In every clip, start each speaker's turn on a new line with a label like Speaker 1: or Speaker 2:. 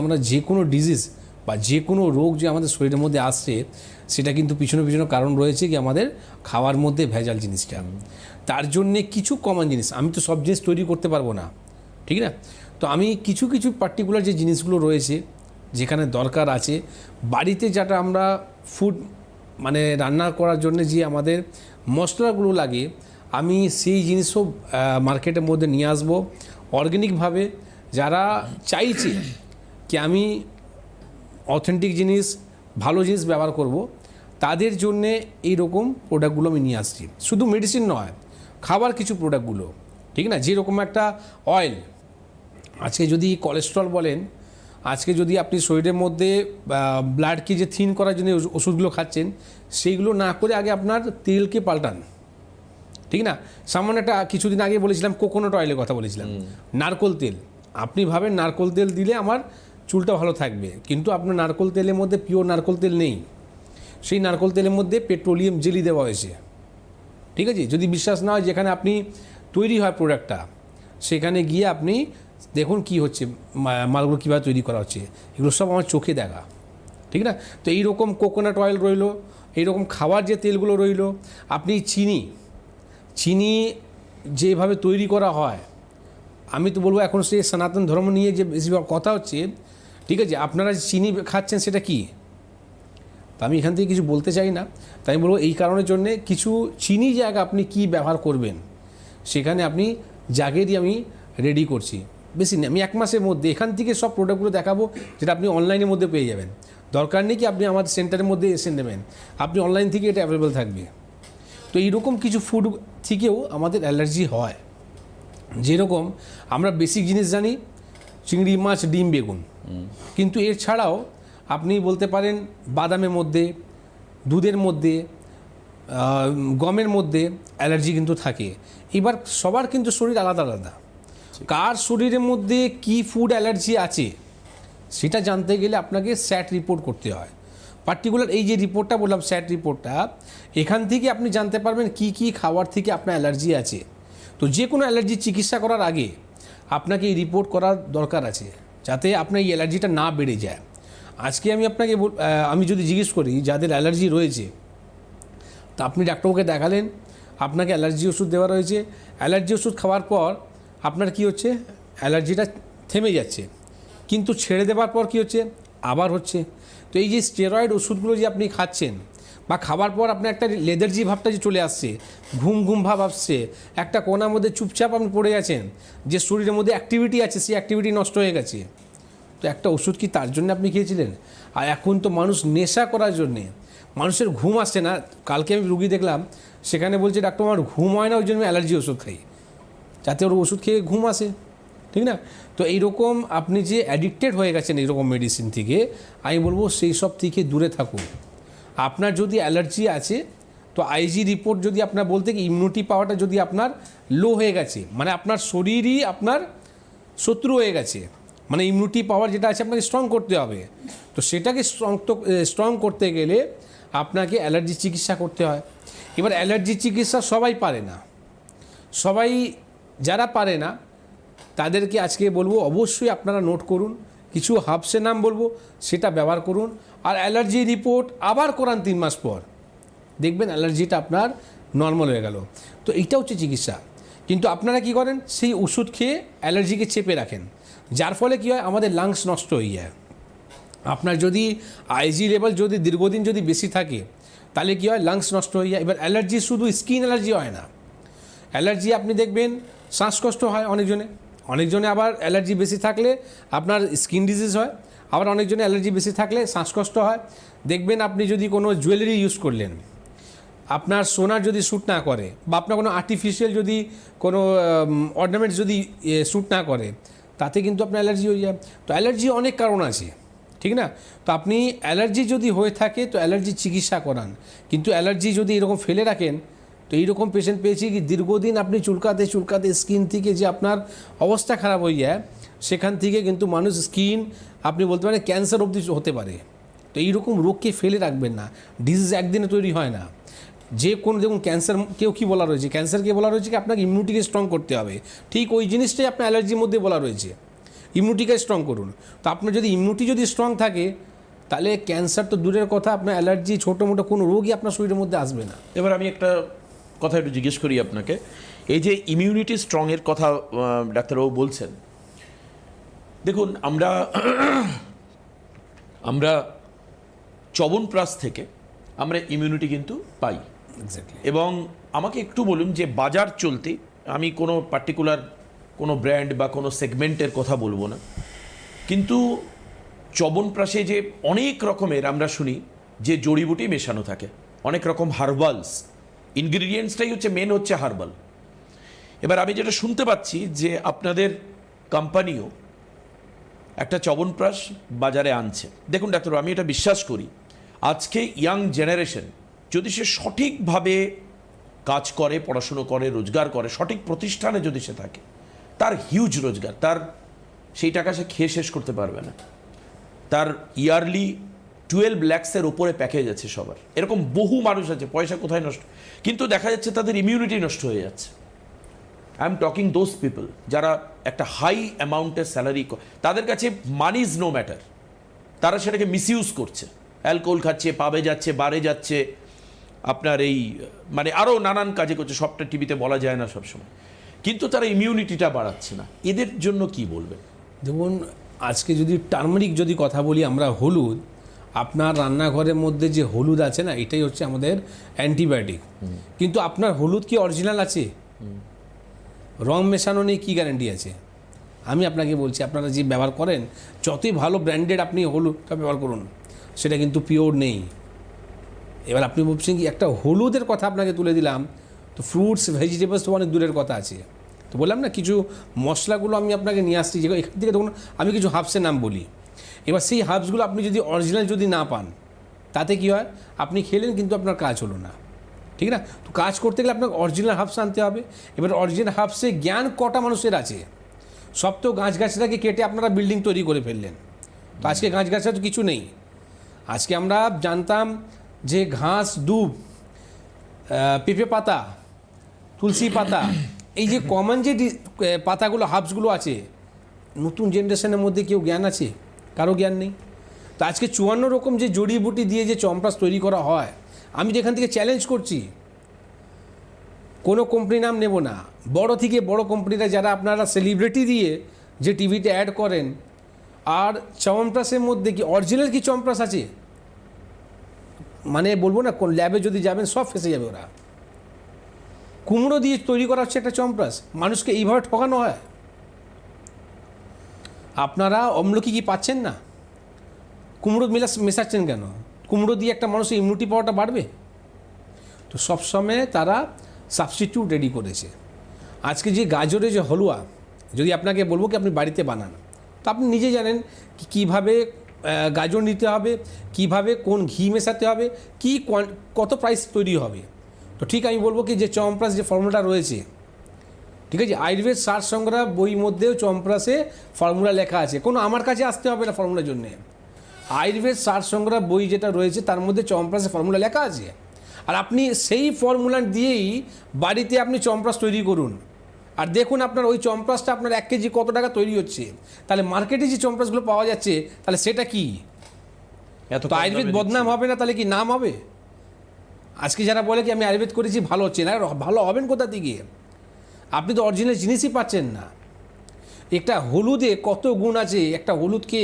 Speaker 1: আমরা যে কোনো ডিজিজ বা যে কোনো রোগ যে আমাদের শরীরের মধ্যে আসছে সেটা কিন্তু পিছনে পিছনে কারণ রয়েছে কি আমাদের খাওয়ার মধ্যে ভেজাল জিনিসটা। তার জন্যে কিছু কমন জিনিস, আমি তো সব জিনিস তৈরি করতে পারবো না, ঠিক না? তো আমি কিছু কিছু পার্টিকুলার যে জিনিসগুলো রয়েছে যেখানে দরকার আছে বাড়িতে, যেটা আমরা ফুড মানে রান্না করার জন্য যে আমাদের মশলাগুলো লাগে, আমি সেই জিনিসও মার্কেটের মধ্যে নিয়ে আসবো অর্গ্যানিকভাবে। যারা চাইছে কি আমি অথেন্টিক জিনিস ভালো জিনিস ব্যবহার করব, তাদের জন্যে এইরকম প্রোডাক্টগুলো আমি নিয়ে আসছি। শুধু মেডিসিন নয়, খাবার কিছু প্রোডাক্টগুলো, ঠিক না? যেরকম একটা অয়েল, আজকে যদি কোলেস্ট্রল বলেন, আজকে যদি আপনি শরীরের মধ্যে ব্লাডকে যে থিন করার জন্য ওষুধগুলো খাচ্ছেন, সেইগুলো না করে আগে আপনার তেলকে পাল্টান, ঠিক না? সামান্য একটা কিছুদিন আগে বলেছিলাম কোকোনাট অয়েলের কথা বলেছিলাম, নারকোল তেল। আপনি ভাবেন নারকোল তেল দিলে আমার চুলটা ভালো থাকবে, কিন্তু আপনার নারকোল তেলের মধ্যে পিওর নারকোল তেল নেই, সেই নারকোল তেলের মধ্যে পেট্রোলিয়াম জেলি দেওয়া হয়েছে, ঠিক আছে? যদি বিশ্বাস না হয়, যেখানে আপনি তৈরি হয় প্রোডাক্টটা, সেখানে গিয়ে আপনি দেখুন কি হচ্ছে, মালগুলো কীভাবে তৈরি করা হচ্ছে, এগুলো সব আমার চোখে দেখা, ঠিক না? তো এইরকম কোকোনাট অয়েল রইলো, এইরকম খাবার যে তেলগুলো রইলো, আপনি চিনি যেভাবে তৈরি করা হয়, আমি তো বলবো এখন সেই সনাতন ধর্ম নিয়ে যে বেশিরভাগ কথা হচ্ছে, ঠিক আছে? আপনারা চিনি খাচ্ছেন সেটা কি? তা আমি এখান থেকে কিছু বলতে চাই না, তাই আমি বলবো এই কারণের জন্যে কিছু চিনি জায়গা আপনি কি ব্যবহার করবেন, সেখানে আপনি জাগেরই আমি রেডি করছি। বেশি নেই, আমি 1 মাসের মধ্যে এখান থেকে সব প্রোডাক্টগুলো দেখাবো, যেটা আপনি অনলাইনের মধ্যে পেয়ে যাবেন। দরকার নেই কি আপনি আমাদের সেন্টারের মধ্যে এসে নেবেন, আপনি অনলাইন থেকে এটা অ্যাভেলেবেল থাকবে। তো এইরকম কিছু ফুড থেকেও আমাদের অ্যালার্জি হয়। যেরকম আমরা বেসিক জিনিস জানি, চিংড়ি মাছ, ডিম, বেগুন, কিন্তু এর ছাড়াও আপনি বলতে পারেন বাদামের মধ্যে, দুধের মধ্যে, গমের মধ্যে অ্যালার্জি কিন্তু থাকে। এবার সবার কিন্তু শরীর আলাদা আলাদা, কার শরীরের মধ্যে কি ফুড অ্যালার্জি আছে সেটা জানতে গেলে আপনাকে স্যাট রিপোর্ট করতে হয়। পার্টিকুলার এই যে রিপোর্টটা বললাম, স্যাট রিপোর্টটা, এখান থেকে আপনি জানতে পারবেন কি কি খাবার থেকে আপনার অ্যালার্জি আছে। তো যে কোনো অ্যালার্জির চিকিৎসা করার আগে আপনাকে এই রিপোর্ট করার দরকার আছে, যাতে আপনার এই অ্যালার্জিটা না বেড়ে যায়। আজকে আমি আপনাকে আমি যদি জিজ্ঞেস করি যাদের অ্যালার্জি রয়েছে, তা আপনি ডাক্তারকে দেখালেন, আপনাকে অ্যালার্জি ওষুধ দেওয়া রয়েছে, অ্যালার্জি ওষুধ খাওয়ার পর আপনার কি হচ্ছে, অ্যালার্জিটা থেমে যাচ্ছে, কিন্তু ছেড়ে দেওয়ার পর কি হচ্ছে, আবার হচ্ছে। তো এই যে স্টেরয়েড ওষুধগুলো যে আপনি খাচ্ছেন বা খাবার পর আপনার একটা লেদার্জি ভাবটা যে চলে আসছে, ঘুম ঘুম ভাব আসছে, একটা কোণার মধ্যে চুপচাপ আপনি পড়ে গেছেন, যে শরীরের মধ্যে অ্যাক্টিভিটি আছে সেই অ্যাক্টিভিটি নষ্ট হয়ে গেছে। তো একটা ওষুধ কি তার জন্য আপনি খেয়েছিলেন? আর এখন তো মানুষ নেশা করার জন্যে, মানুষের ঘুম আসছে না। কালকে আমি রুগী দেখলাম, সেখানে বলছে ডাক্তার আমার ঘুম হয় না, ওই জন্য আমি অ্যালার্জি ওষুধ খাই, যাতে ওর ওষুধ খেয়ে ঘুম আসে, ঠিক না? তো এইরকম আপনি যে অ্যাডিক্টেড হয়ে গেছেন এইরকম মেডিসিন থেকে, আমি বলবো সেই সব থেকে দূরে থাকুন। আপনার যদি অ্যালার্জি আছে, তো আইজি রিপোর্ট যদি আপনার বলতে কি ইমিউনিটি পাওয়ারটা যদি আপনার লো হয়ে গেছে, মানে আপনার শরীরই আপনার শত্রু হয়ে গেছে, মানে ইমিউনিটি পাওয়ার যেটা আছে আপনাকে স্ট্রং করতে হবে। তো সেটাকে স্ট্রং করতে গেলে আপনাকে অ্যালার্জি চিকিৎসা করতে হয়। এবার অ্যালার্জি চিকিৎসা সবাই পারে না, সবাই যারা পারে না তাদেরকে আজকে বলবো অবশ্যই আপনারা নোট করুন, কিছু হার্বসের নাম বলবো, সেটা ব্যবহার করুন, আর অ্যালার্জি রিপোর্ট আবার করান 3 মাস পর, দেখবেন অ্যালার্জিটা আপনার নর্মাল হয়ে গেল। তো এইটা হচ্ছে চিকিৎসা। কিন্তু আপনারা কি করেন, সেই ওষুধ খেয়ে অ্যালার্জিকে চেপে রাখেন, যার ফলে কী হয়, আমাদের লাংস নষ্ট হয়ে যায়। আপনার যদি আইজি লেভেল যদি দীর্ঘদিন যদি বেশি থাকে, তাহলে কী হয়, লাংস নষ্ট হয়ে যায়। এবার অ্যালার্জি শুধু স্কিন অ্যালার্জি হয় না, অ্যালার্জি আপনি দেখবেন শ্বাসকষ্ট হয় অনেকজনে আবার অ্যালার্জি বেশি থাকলে আপনার স্কিন ডিজিজ হয়, আবার অনেকজনে অ্যালার্জি বেশি থাকলে শ্বাসকষ্ট হয়। দেখবেন আপনি যদি কোনো জুয়েলারি ইউজ করলেন, আপনার সোনার যদি শ্যুট না করে, বা আপনার কোনো আর্টিফিশিয়াল যদি কোনো অর্নামেন্টস যদি শ্যুট না করে, তাতে কিন্তু আপনার অ্যালার্জি হয়ে যায়। তো অ্যালার্জি অনেক কারণ আছে, ঠিক না? তো আপনি অ্যালার্জি যদি হয়ে থাকে তো অ্যালার্জি চিকিৎসা করান, কিন্তু অ্যালার্জি যদি এরকম ফেলে রাখেন, তো এইরকম পেশেন্ট পেয়েছি কি দীর্ঘদিন আপনি চুলকাতে চুলকাতে স্কিন থেকে যে আপনার অবস্থা খারাপ হয়ে যায়, সেখান থেকে কিন্তু মানুষ স্কিন আপনি বলতে পারেন ক্যান্সার অবধি হতে পারে। তো এইরকম রোগকে ফেলে রাখবেন না, ডিজিজ একদিনে তৈরি হয় না। যে কোনো দেখুন ক্যান্সার কেউ কী বলা রয়েছে, ক্যান্সারকে বলা রয়েছে কি আপনাকে ইমিউনিটিকে স্ট্রং করতে হবে, ঠিক ওই জিনিসটাই আপনার অ্যালার্জির মধ্যে বলা রয়েছে। ইমিউনিটিকে স্ট্রং করুন। তো আপনার যদি ইমিউনিটি যদি স্ট্রং থাকে তাহলে ক্যান্সার তো দূরের কথা, আপনার অ্যালার্জি ছোটো মোটো কোনো রোগই আপনার শরীরের মধ্যে আসবে না।
Speaker 2: এবার আমি একটা কথা একটু জিজ্ঞেস করি আপনাকে, এই যে ইমিউনিটি স্ট্রংয়ের কথা ডাক্তারবাবু বলছেন, দেখুন আমরা চবনপ্রাশ থেকে আমরা ইমিউনিটি কিন্তু পাই।
Speaker 1: এক্স্যাক্টলি।
Speaker 2: এবং আমাকে একটু বলুন যে বাজার চলতি, আমি কোনো পার্টিকুলার কোনো ব্র্যান্ড বা কোনো সেগমেন্টের কথা বলবো না, কিন্তু চবনপ্রাশে যে অনেক রকমের আমরা শুনি যে জড়িবুটি মেশানো থাকে, অনেক রকম হার্বালস, ইনগ্রিডিয়েন্টসটাই হচ্ছে মেন হচ্ছে হার্বাল। এবার আমি যেটা শুনতে পাচ্ছি যে আপনাদের কোম্পানিও একটা চবনপ্রাশ বাজারে আনছে। দেখুন ডাক্তার, আমি এটা বিশ্বাস করি, আজকে ইয়াং জেনারেশন যদি সে সঠিকভাবে কাজ করে, পড়াশুনো করে, রোজগার করে, সঠিক প্রতিষ্ঠানে যদি সে থাকে, তার হিউজ রোজগার, তার সেই টাকা সে খেয়ে শেষ করতে পারবে না। তার ইয়ারলি 12 lakhs-এর ওপরে প্যাকেজ আছে সবার। এরকম বহু মানুষ আছে, পয়সা কোথায় নষ্ট, কিন্তু দেখা যাচ্ছে তাদের ইমিউনিটি নষ্ট হয়ে যাচ্ছে। I am talking those people যারা একটা হাই অ্যামাউন্টের স্যালারি, তাদের কাছে মানি ইজ নো ম্যাটার, তারা সেটাকে মিসইউজ করছে, অ্যালকোহল খাচ্ছে, পাবে যাচ্ছে, বারে যাচ্ছে, আপনার এই মানে আরও নানান কাজে করছে, সবটা টিভিতে বলা যায় না সবসময়, কিন্তু তারা ইমিউনিটিটা বাড়াচ্ছে না। এদের জন্য কি বলবেন?
Speaker 1: দেখুন, আজকে যদি টার্মারিক যদি কথা বলি আমরা, হলুদ, আপনার রান্নাঘরের মধ্যে যে হলুদ আছে না, এটাই হচ্ছে আমাদের অ্যান্টিবায়োটিক। কিন্তু আপনার হলুদ কি অরিজিনাল আছে? রং মেশানো নেই, কী গ্যারান্টি আছে? আমি আপনাকে বলছি, আপনারা যে ব্যবহার করেন, যতই ভালো ব্র্যান্ডেড আপনি হলুদটা ব্যবহার করুন, সেটা কিন্তু পিওর নেই। এবার আপনি বলছেন কি একটা হলুদের কথা আপনাকে তুলে দিলাম, তো ফ্রুটস ভেজিটেবলস তো অনেক দূরের কথা আছে। তো বললাম না, কিছু মশলাগুলো আমি আপনাকে নিয়ে আসছি, যে এখান থেকে দেখুন আমি কিছু হার্বসের নাম বলি। এবার সেই হার্বসগুলো আপনি যদি অরিজিনাল যদি না পান, তাতে কী হয়, আপনি খেলেন কিন্তু আপনার কাজ হলো না, ঠিক না? তো কাজ করতে গেলে আপনাকে অরিজিনাল হার্বস আনতে হবে। এবার অরিজিনাল হার্বসে জ্ঞান কটা মানুষের আছে? সব তো গাছগাছটাকে কেটে আপনারা বিল্ডিং তৈরি করে ফেললেন। তো আজকে গাছগাছরা তো কিছু নেই। আজকে আমরা জানতাম যে ঘাস, দুব, পেঁপে পাতা, তুলসী পাতা, এই যে কমন যে পাতাগুলো, হার্বসগুলো আছে, নতুন জেনারেশনের মধ্যে কেউ জ্ঞান আছে? কারো জ্ঞান নেই। তো আজকে 54 রকম যে জড়িবুটি দিয়ে যে চম্পাস তৈরি করা হয়, আমি যেখান থেকে চ্যালেঞ্জ করছি, কোনো কোম্পানি নাম নেব না, বড় থেকে বড় কোম্পানিরা যারা আপনারা সেলিব্রিটি দিয়ে যে টিভিতে অ্যাড করেন, আর চম্পাসের মধ্যে কি অরিজিনাল কি চম্পাস আছে? মানে বলবো না, কোন ল্যাবে যদি যাবেন সব ফেসে যাবে ওরা। কুমড়ো দিয়ে তৈরি করা হচ্ছে একটা চম্পাস, মানুষকে এইভাবে ঠকানো হয়। আপনারা অম্লকি কি পাচ্ছেন না? কুমড়ো মেশাচ্ছেন কেন? কুমড়ো দিয়ে একটা মানুষের ইমিউনিটি পাওয়ারটা বাড়বে? তো সবসময় তারা সাবস্টিটিউট রেডি করেছে। আজকে যে গাজরের যে হালুয়া, যদি আপনাকে বলবো কি আপনি বাড়িতে বানান, তো আপনি নিজে জানেন কীভাবে গাজর নিতে হবে, কিভাবে কোন ঘি মেশাতে হবে, কি কত প্রাইস তৈরি হবে। তো ঠিক আমি বলবো কি যে চম্পাস যে ফর্মুলাটা রয়েছে, ঠিক আছে, আয়ুর্বেদ সার সংগ্রহ বই মধ্যেও চম্পাসে ফর্মুলা লেখা আছে, কোনো আমার কাছে আসতে হবে না ফর্মুলার জন্যে। আয়ুর্বেদ সার সংগ্রহ বই যেটা রয়েছে তার মধ্যে চম্পাসে ফর্মুলা লেখা আছে, আর আপনি সেই ফর্মুলা দিয়েই বাড়িতে আপনি চম্পাস তৈরি করুন, আর দেখুন আপনার ওই চম্পাসটা আপনার 1 কেজি কত টাকা তৈরি হচ্ছে। তাহলে মার্কেটে যে চম্পাসগুলো পাওয়া যাচ্ছে, তাহলে সেটা কি?
Speaker 2: এত
Speaker 1: তো আয়ুর্বেদ বদনাম হবে না, তাহলে কি নাম হবে? আজকে যারা বলে কি আমি আয়ুর্বেদ করেছি ভালো হচ্ছে না, ভালো হবেন কোথা থেকে? আপনি তো অরিজিনাল জিনিসই পাচ্ছেন না। একটা হলুদে কত গুণ আছে, একটা হলুদকে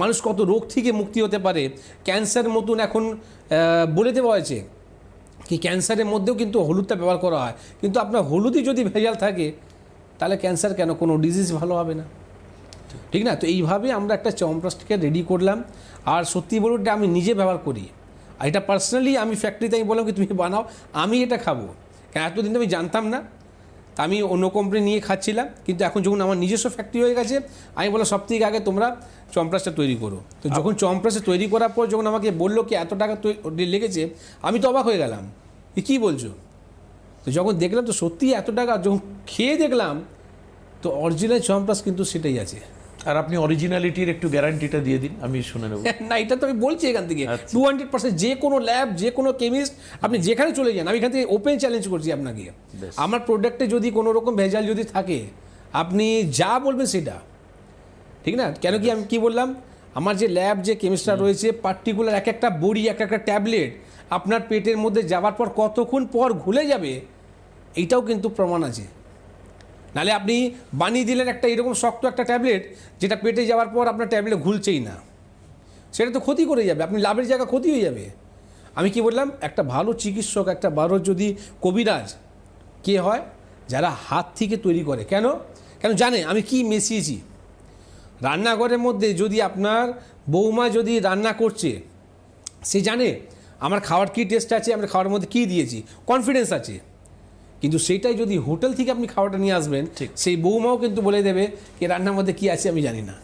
Speaker 1: মানুষ কত রোগ থেকে মুক্তি হতে পারে। ক্যান্সার মতন এখন বলে দেওয়া হয়েছে কি ক্যান্সারের মধ্যেও কিন্তু হলুদটা ব্যবহার করা হয়, কিন্তু আপনার হলুদই যদি ভেজাল থাকে, তাহলে ক্যান্সার কেন, কোনো ডিজিজ ভালো হবে না, ঠিক না? তো এইভাবে আমরা একটা চম্পাসটাকে রেডি করলাম, আর সত্যি বলুন এটা আমি নিজে ব্যবহার করি, আর এটা পার্সোনালি আমি ফ্যাক্টরিতে আমি বললাম কি তুমি বানাও, আমি এটা খাবো। কারণ এতদিন আমি জানতাম না, আমি অন্য কোম্পানি নিয়ে খাচ্ছিলাম, কিন্তু এখন যখন আমার নিজস্ব ফ্যাক্টরি হয়ে গেছে, আমি বললাম সব থেকে আগে তোমরা চম্পাসটা তৈরি করো। তো যখন চম্পাসটা তৈরি করার পর যখন আমাকে বললো কি এত টাকা লেগেছে, আমি তো অবাক হয়ে গেলাম, কী বলছো? তো যখন দেখলাম তো সত্যি এত টাকা, যখন খেয়ে দেখলাম তো অরিজিনাল চম্পাস কিন্তু সেটাই আছে।
Speaker 2: আর আপনি অরিজিনালিটির একটু গ্যারান্টিটা দিয়ে দিন, আমি শুনে নেব।
Speaker 1: না, এটা তো আমি বলছি এখান থেকে 200%, যে কোনো ল্যাব, যে কোনো কেমিস্ট, আপনি যেখানে চলে যান, আমি এখান থেকে ওপেন চ্যালেঞ্জ করছি আপনাকে। আমার প্রোডাক্টে যদি কোনো রকম ভেজাল যদি থাকে, আপনি যা বলবেন সেটা, ঠিক না? কেন কি আমি কি বললাম, আমার যে ল্যাব যে কেমিস্ট্রা রয়েছে পার্টিকুলার এক একটা বড়ি এক একটা ট্যাবলেট আপনার পেটের মধ্যে যাওয়ার পর কতক্ষণ পর ঘুলে যাবে এইটাও কিন্তু প্রমাণ আছে। নালে আপনি বানিয়ে দিলেন একটা এরকম শক্ত একটা ট্যাবলেট যেটা পেটে যাওয়ার পর আপনার ট্যাবলেট ঘুলছেই না, সেটা তো ক্ষতি করে যাবে, আপনি লাভের জায়গা ক্ষতি হয়ে যাবে। আমি কি বললাম, একটা ভালো চিকিৎসক একটা ভালো যদি কবিরাজ কে হয়, যারা হাত থেকে তৈরি করে। কেন কেন জানে আমি কি মিশিয়েছি। রান্নাঘরের মধ্যে যদি আপনার বৌমা যদি রান্না করছে, সে জানে আমার খাওয়ার কী টেস্ট আছে, আমরা খাওয়ার মধ্যে কী দিয়েছি, কনফিডেন্স আছে। কিন্তু সেটাই যদি হোটেল থেকে আপনি খাওয়াটা নিয়ে আসবেন,
Speaker 2: ঠিক।
Speaker 1: সেই বৌমাও কিন্তু বলে দেবে যে রান্নার মধ্যে কী আছে আমি জানি না।